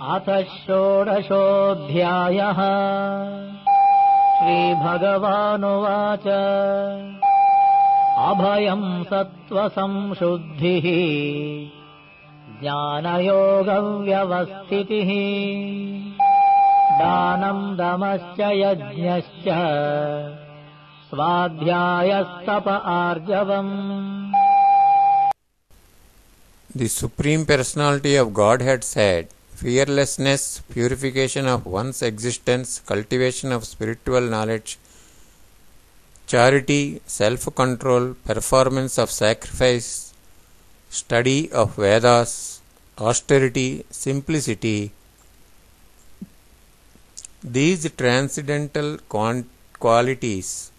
अथ षोडशोऽध्यायः। श्रीभगवानुवाच अभयं सत्त्वसंशुद्धिः ज्ञानयोगव्यवस्थितिः दानं दमश्च यज्ञश्च स्वाध्यायस्तप आर्जवम्। The Supreme Personality of Godhead said, fearlessness, purification of one's existence, cultivation of spiritual knowledge, charity, self-control, performance of sacrifice, study of Vedas, austerity, simplicity. These transcendental qualities,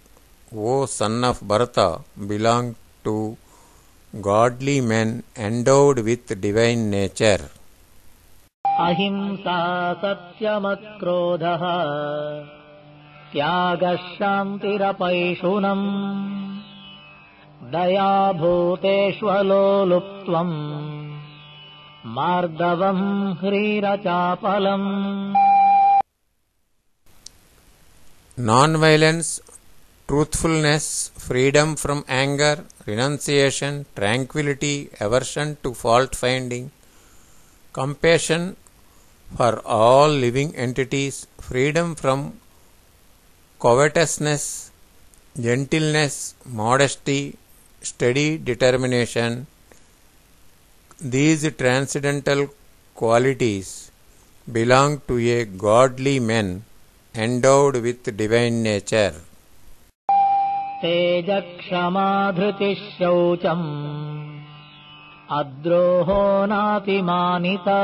O son of Bharata, belong to godly men endowed with divine nature. अहिंसा सत्यमक्रोधः त्यागः शान्तिरपैशुनम् दया भूतेष्वलोलुप्त्वम् मार्दवम् ह्रीरचापलम्। Non-violence, truthfulness, freedom from anger, renunciation, tranquility, aversion to fault-finding, compassion for all living entities, freedom from covetousness, gentleness, modesty, steady determination. These transcendental qualities belong to a godly man endowed with divine nature. तेजक्षमा धृतिः शौचम् अद्रोहो नातिमानिता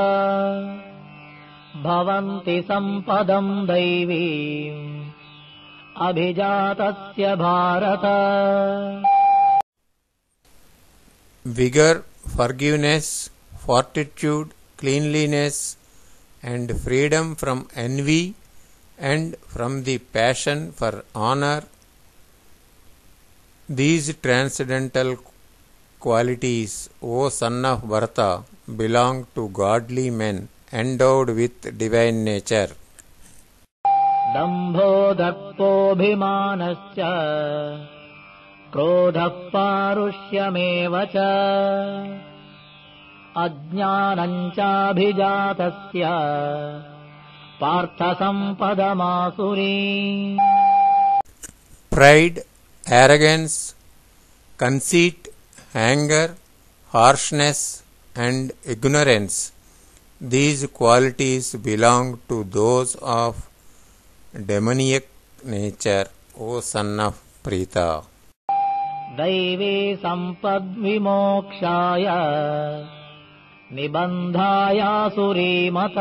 भवन्ति सम्पदम् दैवीम् अभिजातस्य Bharata. Vigor, forgiveness, fortitude, cleanliness, and freedom from envy and from the passion for honor. These transcendental qualities, O son of Bharata, belong to godly men endowed with divine nature. दम्भो दर्पोऽभिमानश्च क्रोधः पारुष्यमेव च अज्ञानम् चाभिजातस्य पार्थसम्पदमासुरी। Pride, arrogance, conceit, anger, harshness, and ignorance. These qualities belong to those of demoniac nature, O son of Pritha. दैवी सम्पद्विमोक्षाय निबन्धायासुरीमत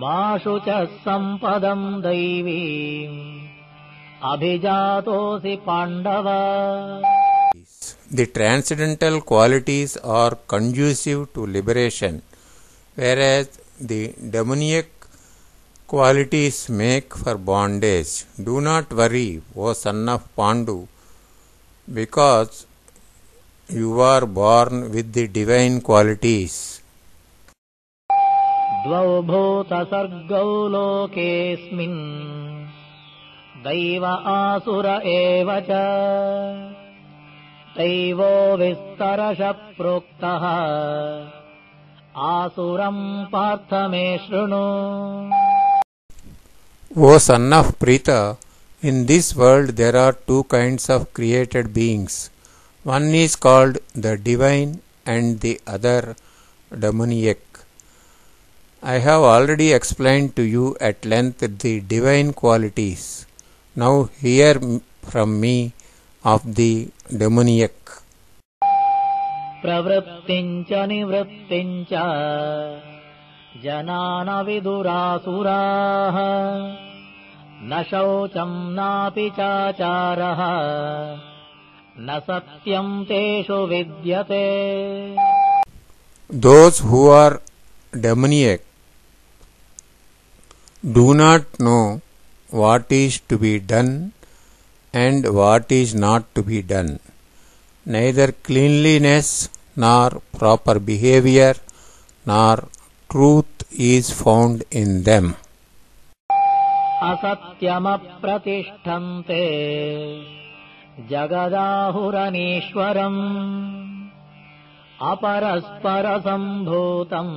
माशु च सम्पदम् दैवीम् अभिजातोऽसि Pandava. The transcendental qualities are conducive to liberation, whereas the demoniac qualities make for bondage. Do not worry, O son of Pandu, because you are born with the divine qualities. द्वौ भूतसर्गौ लोकेऽस्मिन् दैव आसुर एव च दैवो विस्तरशः प्रोक्तः आसुरम् पार्थ मे शृणु। O son of Pritha, in this world there are two kinds of created beings. One is called the divine and the other demoniac. I have already explained to you at length the divine qualities. Now hear from me of the demoniac. प्रवृत्तिञ्च निवृत्तिञ्च जनान विदुरासुराः न शौचम् नापि चाचारः न सत्यम् तेषु विद्यते। Those who are demoniac do not know what is to be done and what is not to be done. Neither cleanliness nor proper behavior nor truth is found in them. असत्यमप्रतिष्ठन्ते जगदाहुरनीश्वरम् अपरस्परसम्भूतम्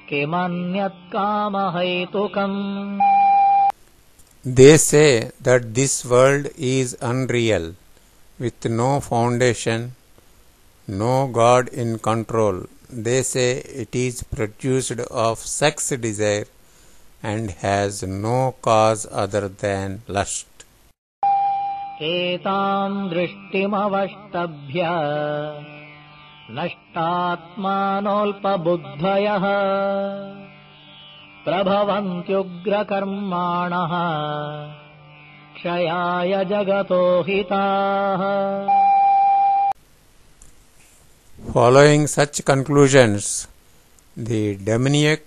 किमन्यत् कामहैतुकम्. They say that this world is unreal, with no foundation, no God in control. They say it is produced of sex desire and has no cause other than lust. एताम् दृष्टिमवष्टभ्य नष्टात्मानोऽल्पबुद्धयः प्रभवन्त्युग्रकर्माणः क्षयाय जगतो हिताः. Following such conclusions, the demoniac,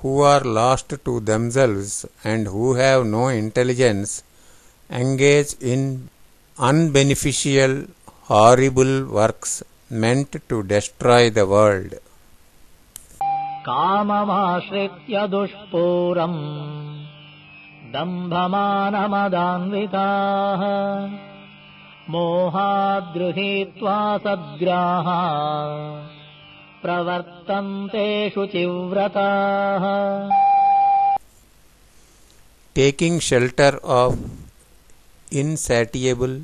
who are lost to themselves and who have no intelligence, engage in unbeneficial, horrible works meant to destroy the world. काममाश्रित्य दुष्पूरम् दम्भमानमदान्विताः मोहाद्गृहीत्वा सद्ग्राहा प्रवर्तन्ते शुचिव्रताः. Taking shelter of insatiable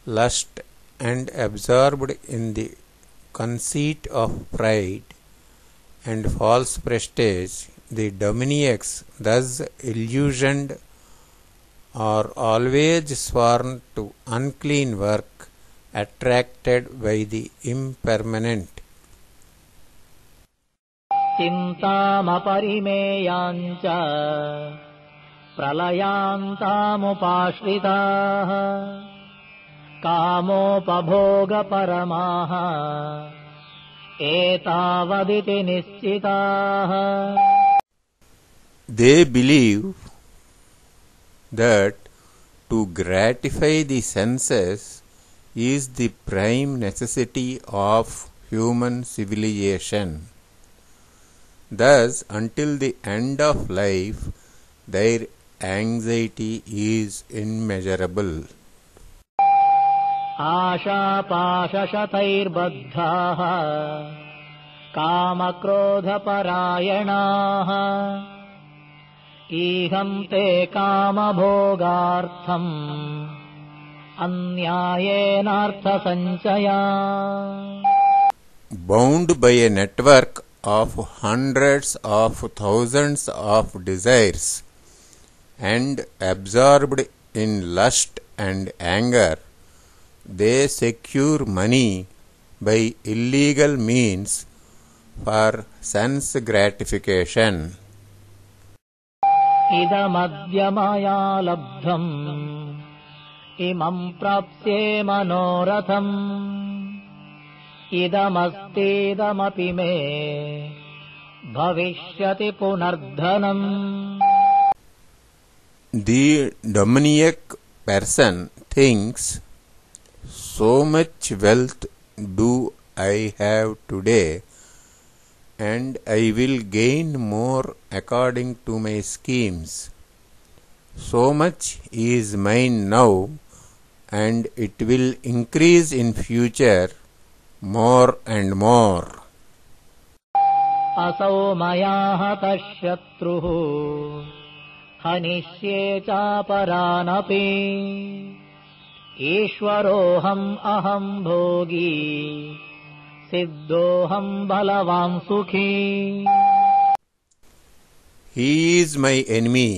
lust and absorbed in the conceit of pride and false prestige, the demoniacs, thus illusioned, are always sworn to unclean work, attracted by the impermanent. चिन्तामपरिमेयाञ्च प्रलयान्तामुपाश्रिताः कामोपभोगपरमाः एतावदिति निश्चिताः. They believe that to gratify the senses is the prime necessity of human civilization. Thus, until the end of life, their anxiety is immeasurable. आशापाशशतैर्बद्धाः कामक्रोधपरायणाः ईहन्ते कामभोगार्थम् अन्यायेनार्थसञ्चया. Bound by a network of hundreds of thousands of desires and absorbed in lust and anger, they secure money by illegal means for sense gratification. इदमद्य मया लब्धम् इमम् प्राप्स्ये मनोरथम् इदमस्तीदमपि मे भविष्यति पुनर्धनम्. The demoniac person thinks, so much wealth do I have today, and I will gain more according to my schemes. So much is mine now, and it will increase in future more and more. असौ मया हतः शत्रुः हनिष्ये चापरानपि ईश्वरोऽहम् अहम् भोगी सिद्धोऽहम् बलवान् सुखी. He is my enemy,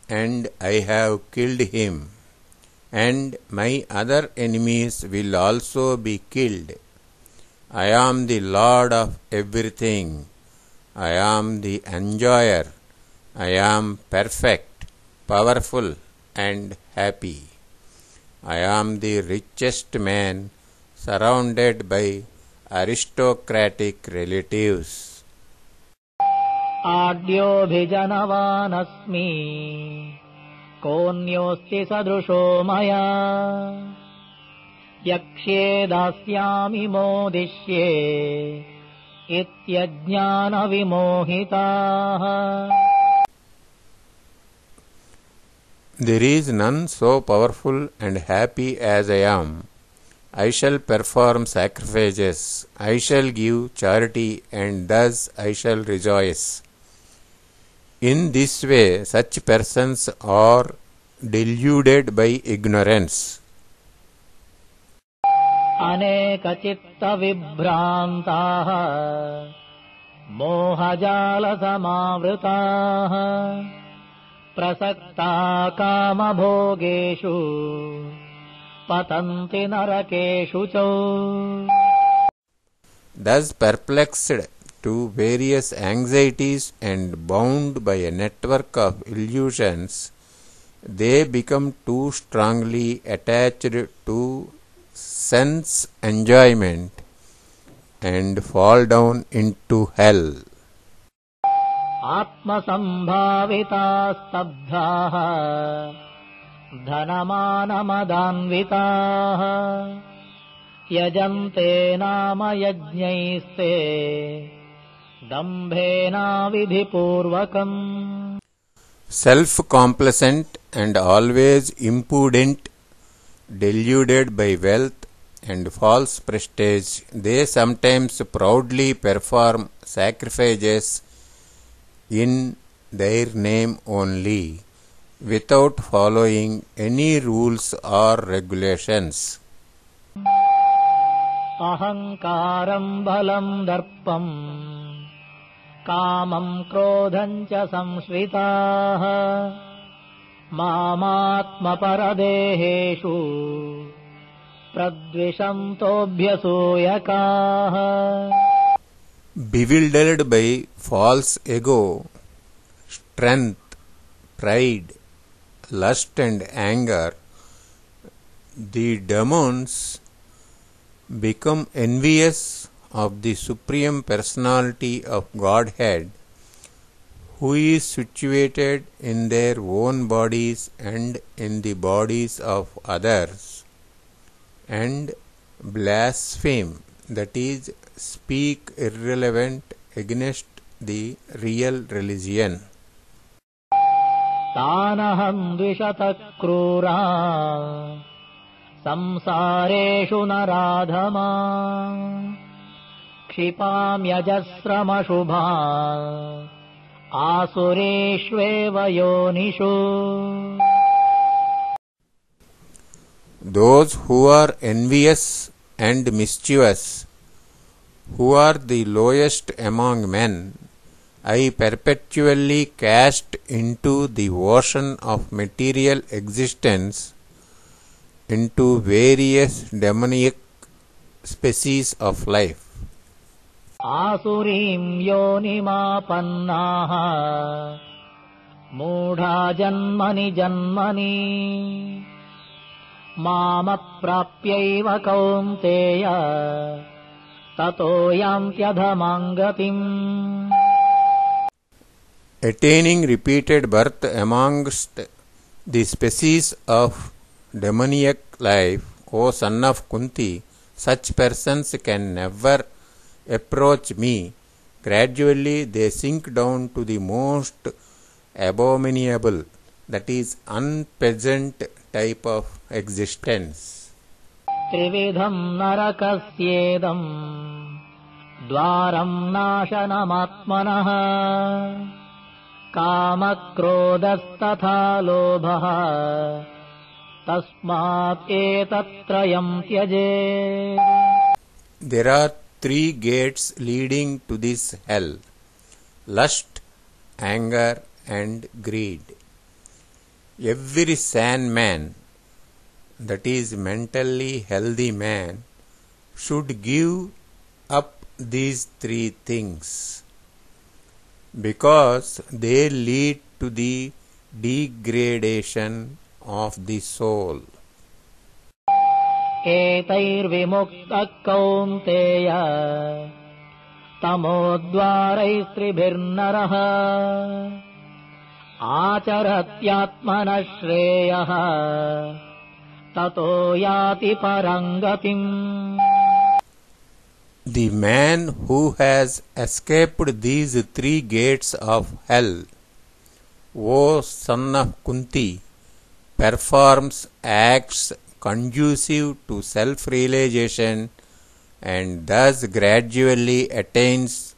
and I have killed him, and my other enemies will also be killed. I am the Lord of everything. I am the enjoyer. I am perfect, powerful, and happy. I am the richest man, surrounded by aristocratic relatives. आड्योऽभिजनवानस्मि कोऽन्योऽस्ति सदृशो मया यक्ष्ये दास्यामि मोदिष्ये इत्यज्ञानविमोहिताः। There is none so powerful and happy as I am. I shall perform sacrifices, I shall give charity, and thus I shall rejoice. In this way, such persons are deluded by ignorance. अनेकचित्तविभ्रान्ताः मोहजालसमावृताः प्रसक्ता कामभोगेषु पतन्ति नरकेषु च। Thus perplexed to various anxieties and bound by a network of illusions, they become too strongly attached to sense enjoyment and fall down into hell. आत्मसम्भाविताः स्तब्धाः धनमानमदान्विताः यजन्ते नाम यज्ञैस्ते दम्भेनाविधिपूर्वकम्। Self-complacent and always impudent, deluded by wealth and false prestige, they sometimes proudly perform sacrifices in their name only, without following any rules or regulations. अहङ्कारम् बलम् दर्पम् कामम् क्रोधम् च संश्रिताः मामात्मपरदेहेषु प्रद्विषन्तोऽभ्यसूयकाः। Bewildered by false ego, strength, pride, lust and anger, the demons become envious of the Supreme Personality of Godhead, who is situated in their own bodies and in the bodies of others, and blaspheme, that is, speak irrelevant against the real religion. तानहम् द्विषतः क्रूरा संसारेषु नराधमा क्षिपाम्यजस्रमशुभा आसुरेष्वेव योनिषु। Those who are envious and mischievous, who are the lowest among men, I perpetually cast into the ocean of material existence, into various demoniac species of life. आसुरीम् योनिमापन्नाः मूढा जन्मनि जन्मनि मामप्राप्यैव कौन्तेय ततो यान्त्यधमाम् गतिम्। Attaining repeated birth amongst the species of demoniac life, O son of Kunti, such persons can never approach me. Gradually they sink down to the most abominable, that is, unpleasant type of existence. त्रिविधम् नरकस्येदम् द्वारम् नाशनमात्मनः कामक्रोधस्तथा लोभः तस्मात् एतत्त्रयम् त्यजेत्। There are 3 gates leading to this hell: lust, anger, and greed. Every sane man, that is, mentally healthy man, should give up these 3 things, because they lead to the degradation of the soul. एतैर्विमुक्तः Kaunteya तमोद्वारैस्त्रिभिर्नरः आचरत्यात्मनः श्रेयः ततो याति परम् गतिम्। The man who has escaped these 3 gates of hell, O son of Kunti, performs acts conducive to self-realization and thus gradually attains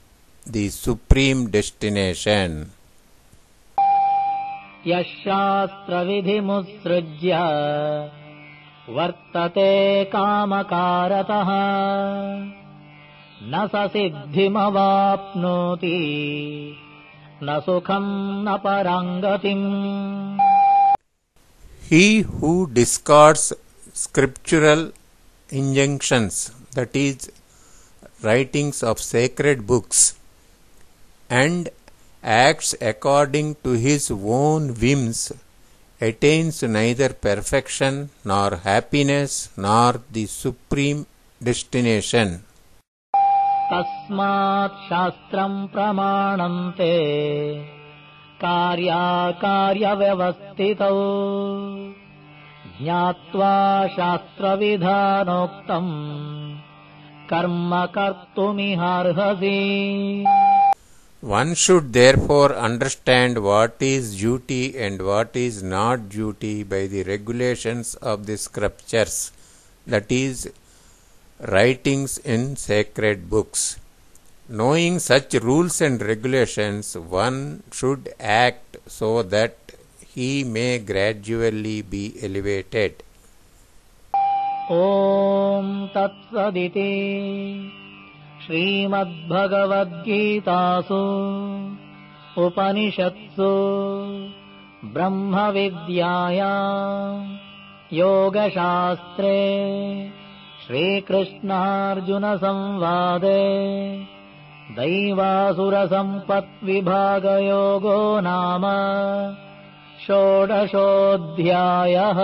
the supreme destination. यः शास्त्रविधिमुत्सृज्य वर्तते कामकारतः न स सिद्धिमवाप्नोति न सुखम् न पराङ्गतिम्. He who discards scriptural injunctions, that is, writings of sacred books, and acts according to his own whims, attains neither perfection nor happiness nor the supreme destination. तस्मात् शास्त्रम् प्रमाणन्ते कार्याकार्यव्यवस्थितौ ज्ञात्वा शास्त्रविधानोक्तम् कर्म कर्तुमिहार्हसि. One should therefore understand what is duty and what is not duty by the regulations of the scriptures, that is, writings in sacred books. Knowing such rules and regulations, one should act so that he may gradually be elevated. ॐ तत्सदिति श्रीमद्भगवद्गीतासु उपनिषत्सु ब्रह्मविद्यायां योगशास्त्रे श्रीकृष्णार्जुनसंवादे दैवासुरसम्पद्विभागयोगो नाम 16 षोडशोऽध्यायः.